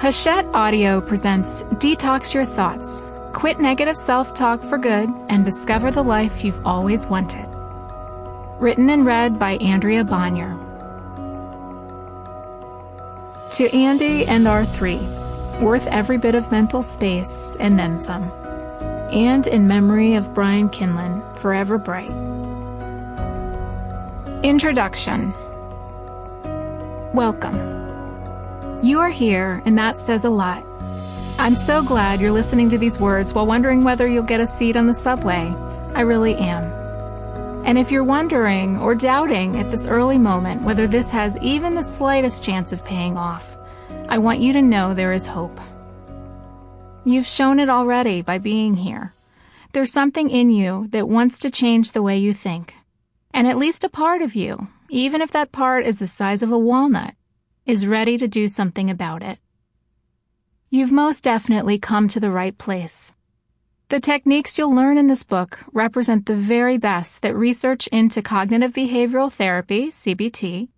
Hachette Audio presents Detox Your Thoughts. Quit negative self-talk for good and discover the life you've always wanted. Written and read by Andrea Bonior. To Andy and our three, worth every bit of mental space and then some. And in memory of Brian Kinlan, forever bright. Introduction. Welcome. You are here, and that says a lot. I'm so glad you're listening to these words while wondering whether you'll get a seat on the subway. I really am. And if you're wondering or doubting at this early moment whether this has even the slightest chance of paying off, I want you to know there is hope. You've shown it already by being here. There's something in you that wants to change the way you think. And at least a part of you, even if that part is the size of a walnut, is ready to do something about it. You've most definitely come to the right place. The techniques you'll learn in this book represent the very best that research into cognitive behavioral therapy, CBT,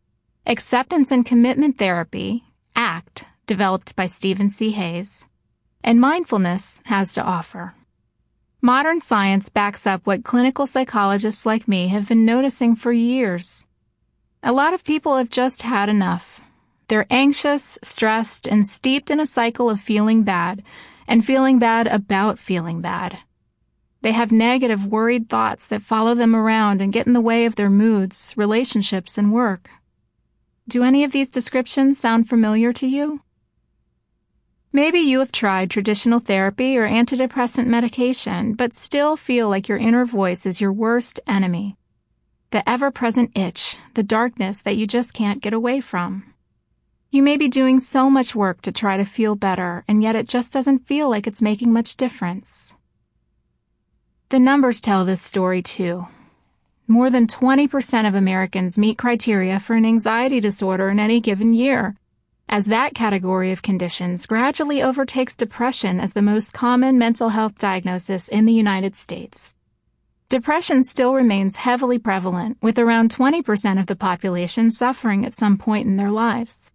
acceptance and commitment therapy, ACT, developed by Stephen C. Hayes, and mindfulness has to offer. Modern science backs up what clinical psychologists like me have been noticing for years. A lot of people have just had enough. They're anxious, stressed, and steeped in a cycle of feeling bad, and feeling bad about feeling bad. They have negative, worried thoughts that follow them around and get in the way of their moods, relationships, and work. Do any of these descriptions sound familiar to you? Maybe you have tried traditional therapy or antidepressant medication, but still feel like your inner voice is your worst enemy. The ever-present itch, the darkness that you just can't get away from. You may be doing so much work to try to feel better, and yet it just doesn't feel like it's making much difference. The numbers tell this story too. More than 20% of Americans meet criteria for an anxiety disorder in any given year, as that category of conditions gradually overtakes depression as the most common mental health diagnosis in the United States. Depression still remains heavily prevalent, with around 20% of the population suffering at some point in their lives.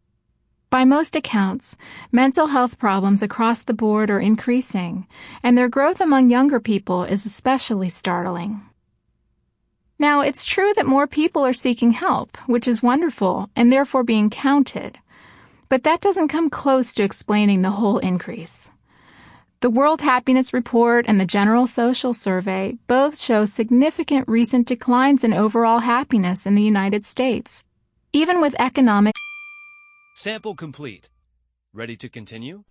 By most accounts, mental health problems across the board are increasing, and their growth among younger people is especially startling. Now, it's true that more people are seeking help, which is wonderful, and therefore being counted. But that doesn't come close to explaining the whole increase. The World Happiness Report and the General Social Survey both show significant recent declines in overall happiness in the United States, even with economic. Sample complete. Ready to continue?